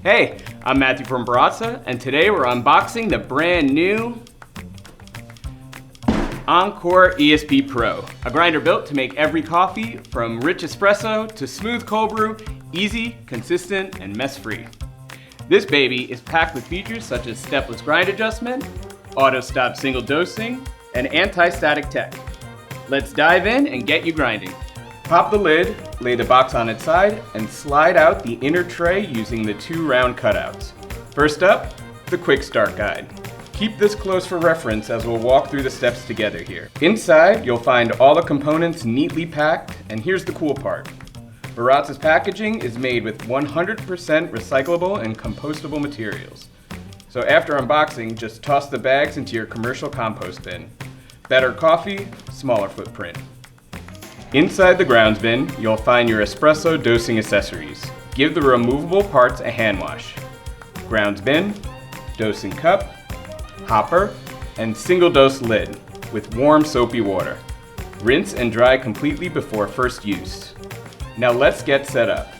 Hey, I'm Matthew from Baratza, and today we're unboxing the brand new Encore ESP Pro, a grinder built to make every coffee, from rich espresso to smooth cold brew, easy, consistent, and mess-free. This baby is packed with features such as stepless grind adjustment, auto-stop single dosing, and anti-static tech. Let's dive in and get you grinding. Pop the lid, lay the box on its side, and slide out the inner tray using the two round cutouts. First up, the quick start guide. Keep this close for reference as we'll walk through the steps together here. Inside, you'll find all the components neatly packed, and here's the cool part. Baratza's packaging is made with 100% recyclable and compostable materials. So after unboxing, just toss the bags into your commercial compost bin. Better coffee, smaller footprint. Inside the grounds bin, you'll find your espresso dosing accessories. Give the removable parts a hand wash. Grounds bin, dosing cup, hopper, and single dose lid with warm soapy water. Rinse and dry completely before first use. Now let's get set up.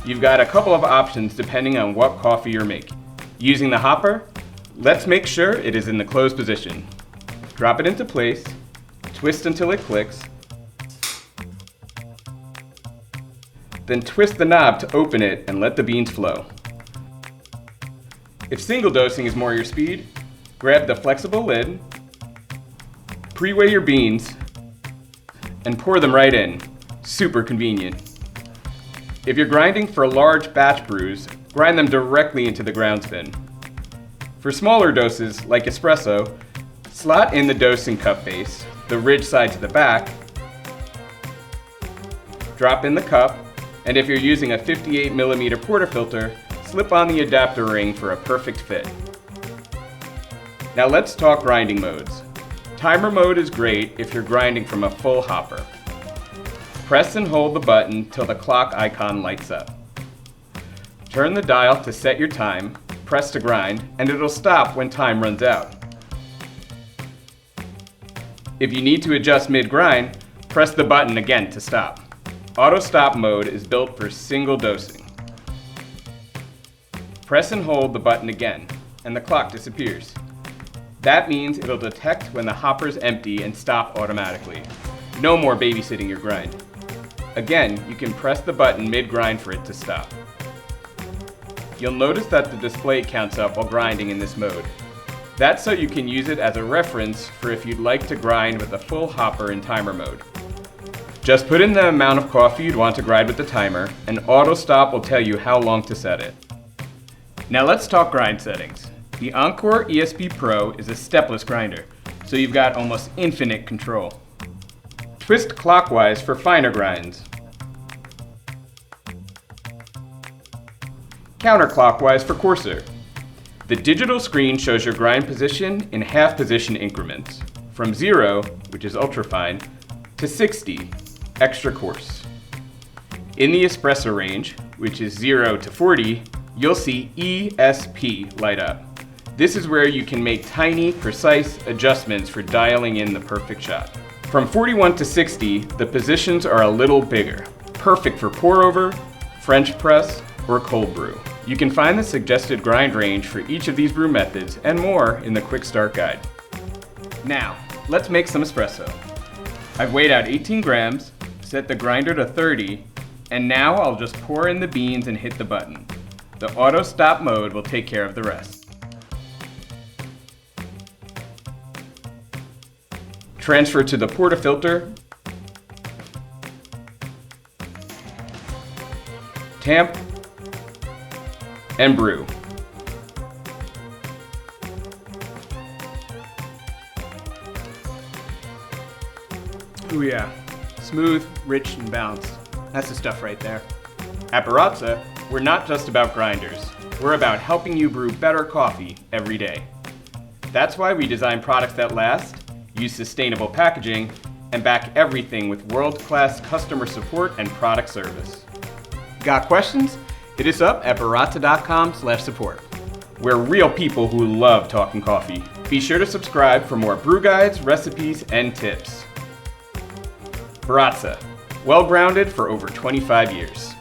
You've got a couple of options depending on what coffee you're making. Using the hopper, let's make sure it is in the closed position. Drop it into place, twist until it clicks, then twist the knob to open it and let the beans flow. If single dosing is more your speed, grab the flexible lid, pre-weigh your beans, and pour them right in. Super convenient. If you're grinding for large batch brews, grind them directly into the grounds bin. For smaller doses, like espresso, slot in the dosing cup base, the ridge side to the back, drop in the cup, and if you're using a 58mm portafilter, slip on the adapter ring for a perfect fit. Now let's talk grinding modes. Timer mode is great if you're grinding from a full hopper. Press and hold the button till the clock icon lights up. Turn the dial to set your time, press to grind, and it'll stop when time runs out. If you need to adjust mid-grind, press the button again to stop. Auto stop mode is built for single dosing. Press and hold the button again, and the clock disappears. That means it'll detect when the hopper's empty and stop automatically. No more babysitting your grind. Again, you can press the button mid-grind for it to stop. You'll notice that the display counts up while grinding in this mode. That's so you can use it as a reference for if you'd like to grind with a full hopper in timer mode. Just put in the amount of coffee you'd want to grind with the timer, and auto stop will tell you how long to set it. Now let's talk grind settings. The Encore ESP Pro is a stepless grinder, so you've got almost infinite control. Twist clockwise for finer grinds. Counterclockwise for coarser. The digital screen shows your grind position in half position increments, from 0, which is ultrafine, to 60, extra coarse. In the espresso range, which is 0 to 40, you'll see ESP light up. This is where you can make tiny, precise adjustments for dialing in the perfect shot. From 41 to 60, the positions are a little bigger, perfect for pour over, French press, or cold brew. You can find the suggested grind range for each of these brew methods and more in the quick start guide. Now, let's make some espresso. I've weighed out 18 grams, set the grinder to 30, and now I'll just pour in the beans and hit the button. The auto stop mode will take care of the rest. Transfer to the portafilter, tamp, and brew. Ooh yeah, smooth, rich, and balanced. That's the stuff right there. At Baratza, we're not just about grinders. We're about helping you brew better coffee every day. That's why we design products that last, use sustainable packaging, and back everything with world-class customer support and product service. Got questions? Hit us up at baratza.com/support. We're real people who love talking coffee. Be sure to subscribe for more brew guides, recipes, and tips. Baratza, well-grounded for over 25 years.